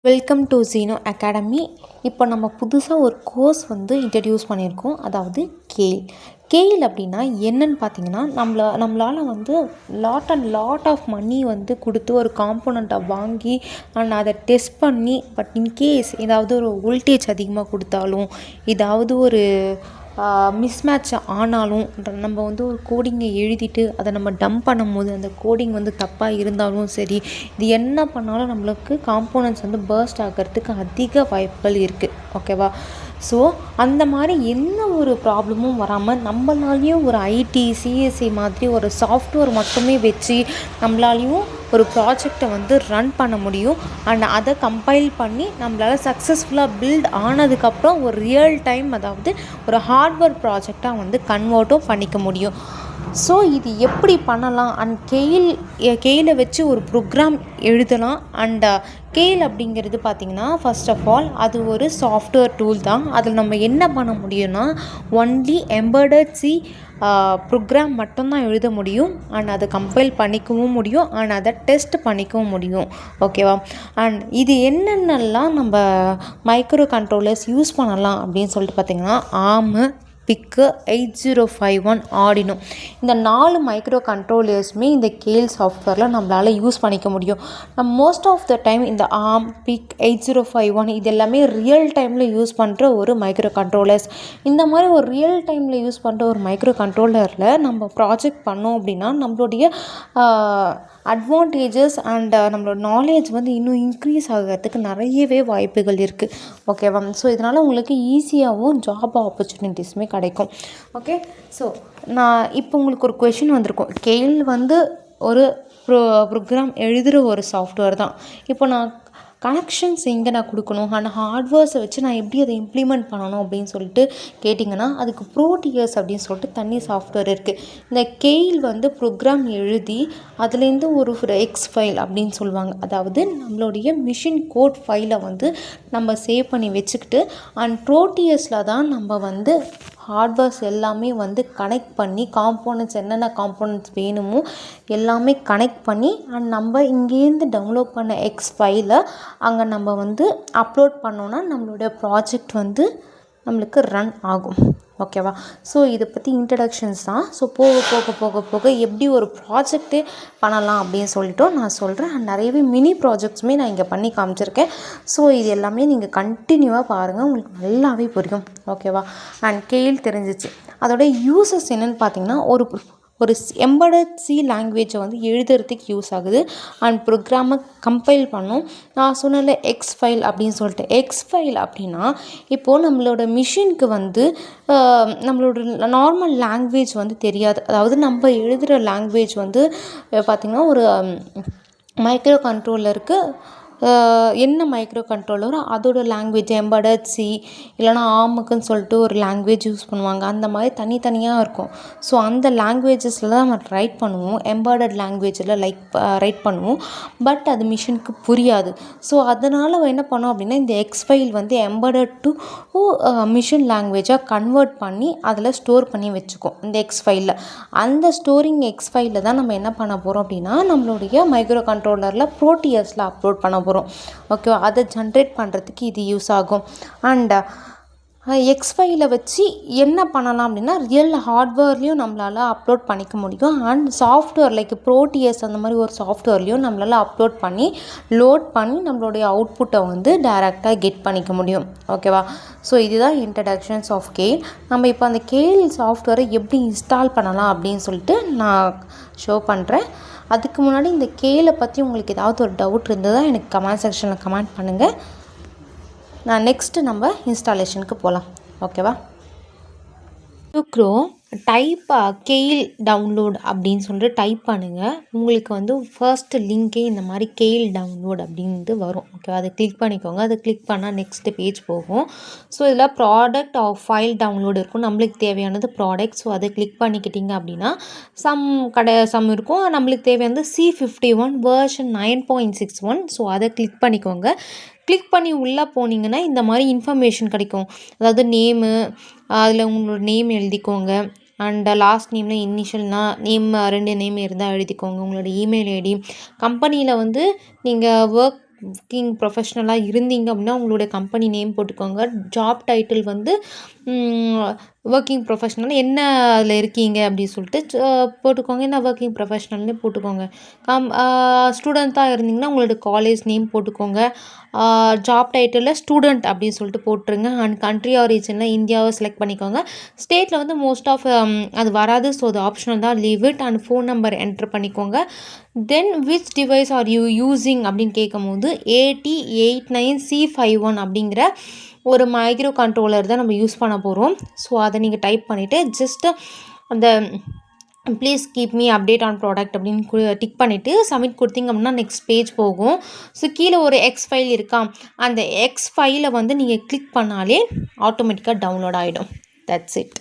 Welcome to ஜீனோ academy. இப்போ நம்ம புதுசாக ஒரு கோர்ஸ் இன்ட்ரடியூஸ் பண்ணியிருக்கோம். அதாவது கேல் அப்படின்னா என்னன்னு பார்த்தீங்கன்னா, நம்மளால் லாட் ஆஃப் மணி கொடுத்து ஒரு காம்போனண்ட்டை வாங்கி அதை டெஸ்ட் பண்ணி, பட் இன்கேஸ் ஏதாவது ஒரு வோல்டேஜ் அதிகமாக கொடுத்தாலும், ஏதாவது ஒரு மிஸ்மேட்ச் ஆனாலும், நம்ம ஒரு கோடிங்கை எழுதிட்டு அதை நம்ம டம்ப் பண்ணும்போது அந்த கோடிங் தப்பாக இருந்தாலும் சரி, இது என்ன பண்ணாலும் நம்மளுக்கு காம்போனன்ட்ஸ் பர்ஸ்ட் ஆகிறதுக்கு அதிக வாய்ப்புகள் இருக்குது. ஓகேவா? ஸோ அந்த மாதிரி எந்த ஒரு ப்ராப்ளமும் வராமல் நம்மளாலேயும் ஒரு ஐடி சிஎஸ்சி மாதிரி ஒரு சாஃப்ட்வேர் மட்டுமே வச்சு நம்மளாலேயும் ஒரு ப்ராஜெக்டை ரன் பண்ண முடியும். அண்ட் அதை கம்பைல் பண்ணி நம்மளால் சக்ஸஸ்ஃபுல்லாக பில்ட் ஆனதுக்கப்புறம் ஒரு ரியல் டைம், அதாவது ஒரு ஹார்ட்வேர் ப்ராஜெக்டாக கன்வெர்ட்டும் பண்ணிக்க முடியும். ஸோ இது எப்படி பண்ணலாம்? அண்ட் கெயிலை வச்சு ஒரு ப்ரோக்ராம் எழுதலாம். அண்ட் கெயில் அப்படிங்கிறது பார்த்திங்கன்னா, ஃபர்ஸ்ட் ஆஃப் ஆல் அது ஒரு சாஃப்ட்வேர் டூல் தான். அதில் நம்ம என்ன பண்ண முடியும்னா, ஒன்லி எம்பெடட் சி ப்ரோக்ராம் மட்டும்தான் எழுத முடியும். அண்ட் அதை கம்பைல் பண்ணிக்கவும் முடியும், அண்ட் அதை டெஸ்ட் பண்ணிக்கவும் முடியும். ஓகேவா? அண்ட் இது என்னென்னலாம் நம்ம மைக்ரோ கண்ட்ரோலர்ஸ் யூஸ் பண்ணலாம் அப்படின்னு சொல்லிட்டு பார்த்திங்கன்னா, ஆர்மு, பிக்கு, 8051, ஆர்டினோ, இந்த 4 மைக்ரோ கண்ட்ரோலர்ஸுமே இந்த கேல் சாஃப்ட்வேரில் நம்மளால் யூஸ் பண்ணிக்க முடியும். மோஸ்ட் ஆஃப் த டைம் இந்த ஆர்ம், பிக், 8051 இது எல்லாமே ரியல் டைமில் யூஸ் பண்ணுற ஒரு மைக்ரோ கண்ட்ரோலர்ஸ். இந்த மாதிரி ஒரு ரியல் டைமில் யூஸ் பண்ணுற ஒரு மைக்ரோ கண்ட்ரோலரில் நம்ம ப்ராஜெக்ட் பண்ணோம் அப்படின்னா, நம்மளுடைய அட்வான்டேஜஸ் அண்ட் நம்மளோட நாலேஜ் இன்னும் இன்க்ரீஸ் ஆகிறதுக்கு நிறையவே வாய்ப்புகள் இருக்குது. ஓகேவா? ஸோ இதனால் உங்களுக்கு ஈஸியாகவும் ஜாப் ஆப்பர்ச்சுனிட்டிஸுமே கிடைக்கும். ஓகே, ஸோ நான் இப்போ உங்களுக்கு ஒரு கொஷின் வந்திருக்கும். கெயில் ஒரு ப்ரோக்ராம் எழுதுகிற ஒரு சாஃப்ட்வேர் தான். இப்போ நான் கனெக்ஷன்ஸ் எங்கே நான் கொடுக்கணும், ஆனால் ஹார்ட்வேர்ஸை வச்சு நான் எப்படி அதை இம்ப்ளிமெண்ட் பண்ணணும் அப்படின்னு சொல்லிட்டு கேட்டிங்கன்னா, அதுக்கு ப்ரோடியஸ் அப்படின்னு சொல்லிட்டு தனி சாஃப்ட்வேர் இருக்குது. இந்த கெயில் ப்ரோக்ராம் எழுதி அதுலேருந்து ஒரு எக்ஸ் ஃபைல் அப்படின்னு சொல்லுவாங்க. அதாவது நம்மளுடைய மிஷின் கோட் ஃபைலை நம்ம சேவ் பண்ணி வச்சுக்கிட்டு, அண்ட் ப்ரோடியஸில் தான் நம்ம ஹார்ட்வேர்ஸ் எல்லாமே கனெக்ட் பண்ணி, காம்போனன்ட்ஸ் என்னென்ன காம்போனன்ட்ஸ் வேணுமோ எல்லாமே கனெக்ட் பண்ணி, அண்ட் நம்ம இங்கேருந்து டவுன்லோட் பண்ண எக்ஸ் ஃபைலை அங்கே நம்ம அப்லோட் பண்ணோன்னா நம்மளுடைய ப்ராஜெக்ட் நம்மளுக்கு ரன் ஆகும். ஓகேவா? ஸோ இதை பற்றி இன்ட்ரடக்ஷன்ஸ் தான். ஸோ போக எப்படி ஒரு ப்ராஜெக்டே பண்ணலாம் அப்படின்னு சொல்லிட்டு நான் சொல்கிறேன். அண்ட் நிறையவே மினி ப்ராஜெக்ட்ஸுமே நான் இங்கே பண்ணி காமிச்சிருக்கேன். ஸோ இது எல்லாமே நீங்கள் கண்டினியூவாக பாருங்கள், உங்களுக்கு நல்லாவே புரியும். ஓகேவா? அண்ட் கெயில் தெரிஞ்சிச்சு. அதோட யூசஸ் என்னென்னு பார்த்தீங்கன்னா, ஒரு எம்பெடட் சி லாங்குவேஜை எழுதுறதுக்கு யூஸ் ஆகுது. அண்ட் ப்ரோக்ராமை கம்பைல் பண்ணும். நான் சொன்னல எக்ஸ் ஃபைல் அப்படின்னு சொல்லிட்டு, எக்ஸ் ஃபைல் அப்படின்னா இப்போது நம்மளோட மிஷினுக்கு நம்மளோட நார்மல் லாங்குவேஜ் தெரியாது. அதாவது நம்ம எழுதுகிற லாங்குவேஜ் பார்த்திங்கன்னா, ஒரு மைக்ரோ கண்ட்ரோலருக்கு என்ன மைக்ரோ கண்ட்ரோலரோ அதோட லாங்குவேஜ் எம்பெடட் சி, இல்லைனா ஆர்முக்குன்னு சொல்லிட்டு ஒரு லாங்குவேஜ் யூஸ் பண்ணுவாங்க. அந்த மாதிரி தனித்தனியாக இருக்கும். ஸோ அந்த லாங்குவேஜஸில் தான் நம்ம ரைட் பண்ணுவோம். எம்பெடட் லாங்குவேஜில் ரைட் பண்ணுவோம். பட் அது மிஷினுக்கு புரியாது. ஸோ அதனால் என்ன பண்ணோம் அப்படின்னா, இந்த hex file embedded to machine லாங்குவேஜாக கன்வெர்ட் பண்ணி அதில் ஸ்டோர் பண்ணி வச்சுக்கோம் இந்த எக்ஸ் ஃபைலில். அந்த ஸ்டோரிங் எக்ஸ் ஃபைலில் தான் நம்ம என்ன பண்ண போகிறோம் அப்படின்னா, நம்மளுடைய மைக்ரோ கண்ட்ரோலரில் ப்ரோடியஸில் அப்லோட் பண்ண போகிறோம். ஓகேவா? அதை ஜென்ரேட் பண்ணுறதுக்கு இது யூஸ் ஆகும். அண்ட் எக்ஸ் ஃபைலை வச்சு என்ன பண்ணலாம் அப்படின்னா, ரியல் ஹார்ட்வேர்லேயும் நம்மளால் அப்லோட் பண்ணிக்க முடியும். அண்ட் சாஃப்ட்வேர் லைக் ப்ரோடியஸ் அந்த மாதிரி ஒரு சாஃப்ட்வேர்லேயும் நம்மளால் அப்லோட் பண்ணி லோட் பண்ணி நம்மளுடைய அவுட்புட்டை டைரெக்டாக கெட் பண்ணிக்க முடியும். ஓகேவா? ஸோ இதுதான் இன்ட்ரடக்ஷன்ஸ் ஆஃப் கெயில். நம்ம இப்போ அந்த கெயில் சாஃப்ட்வேரை எப்படி இன்ஸ்டால் பண்ணலாம் அப்படின்னு சொல்லிட்டு நான் ஷோ பண்ணுறேன். அதுக்கு முன்னாடி இந்த கெயிலை பற்றி உங்களுக்கு ஏதாவது ஒரு டவுட் இருந்ததா எனக்கு கமெண்ட் செக்ஷனில் கமெண்ட் பண்ணுங்கள். நான் நெக்ஸ்ட்டு நம்ம இன்ஸ்டாலேஷனுக்கு போகலாம். ஓகேவா? டைப் கெயில் டவுன்லோட் அப்படின்னு சொல்லிட்டு டைப் பண்ணுங்கள். உங்களுக்கு ஃபர்ஸ்ட் லிங்கே இந்த மாதிரி கெயில் டவுன்லோட் அப்படின்ட்டு வரும். ஓகேவா? அதை கிளிக் பண்ணிக்கோங்க. அதை கிளிக் பண்ணால் நெக்ஸ்ட் பேஜ் போகும். ஸோ இதில் ப்ராடக்ட் ஆஃப் ஃபைல் டவுன்லோட் இருக்கும். நம்மளுக்கு தேவையானது ப்ராடக்ட். ஸோ அதை கிளிக் பண்ணிக்கிட்டிங்க அப்படின்னா சம் இருக்கும். நம்மளுக்கு தேவையானது C51 வெர்ஷன் 9.61. ஸோ அதை கிளிக் பண்ணிக்கோங்க. கிளிக் பண்ணி உள்ளே போனீங்கன்னா இந்த மாதிரி இன்ஃபர்மேஷன் கிடைக்கும். அதாவது நேமு, அதில் உங்களோட நேம் எழுதிக்கோங்க. அண்ட் லாஸ்ட் நேமில் இனிஷியல்னால் நேம் 2 நேம் இருந்தால் எழுதிக்கோங்க. உங்களோட இமெயில் ஐடி, கம்பெனியில் நீங்கள் ஒர்க் ஒர்க்கிங் ப்ரொஃபஷ்னலாக இருந்தீங்க அப்படின்னா உங்களுடைய கம்பெனி நேம் போட்டுக்கோங்க. ஜாப் டைட்டில் வந்து ஒர்க்கிங் ப்ரொஃபஷ்னல் என்ன அதில் இருக்கீங்க அப்படின்னு சொல்லிட்டு போட்டுக்கோங்க. என்ன ஒர்க்கிங் ப்ரொஃபஷ்னல்னு போட்டுக்கோங்க. ஸ்டூடெண்ட்டாக இருந்தீங்கன்னா உங்களோட காலேஜ் நேம் போட்டுக்கோங்க. ஜாப் டைட்டிலில் ஸ்டூடெண்ட் அப்படின்னு சொல்லிட்டு போட்டுருங்க. அண்ட் கண்ட்ரி ஆர் ரீஜனில் இந்தியாவை செலக்ட் பண்ணிக்கோங்க. ஸ்டேட்டில் வந்து மோஸ்ட் ஆஃப் அது வராது, ஸோ அது ஆப்ஷனல் தான், leave it. And phone number enter பண்ணிக்கோங்க. Then which device are you using அப்படின்னு கேட்கும்போது AT89C51 அப்படிங்கிற ஒரு மைக்ரோ கண்ட்ரோலர் தான் நம்ம யூஸ் பண்ண போகிறோம். ஸோ அதை நீங்கள் டைப் பண்ணிவிட்டு ஜஸ்ட்டு அந்த please keep me update on product அப்படின்னு டிக் பண்ணிவிட்டு சப்மிட் கொடுத்தீங்க அப்படின்னா நெக்ஸ்ட் பேஜ் போகும். ஸோ கீழே ஒரு எக்ஸ் ஃபைல் இருக்கா, அந்த எக்ஸ் ஃபைலை வந்து நீங்கள் கிளிக் பண்ணாலே ஆட்டோமேட்டிக்காக டவுன்லோட் ஆகிடும். That's it.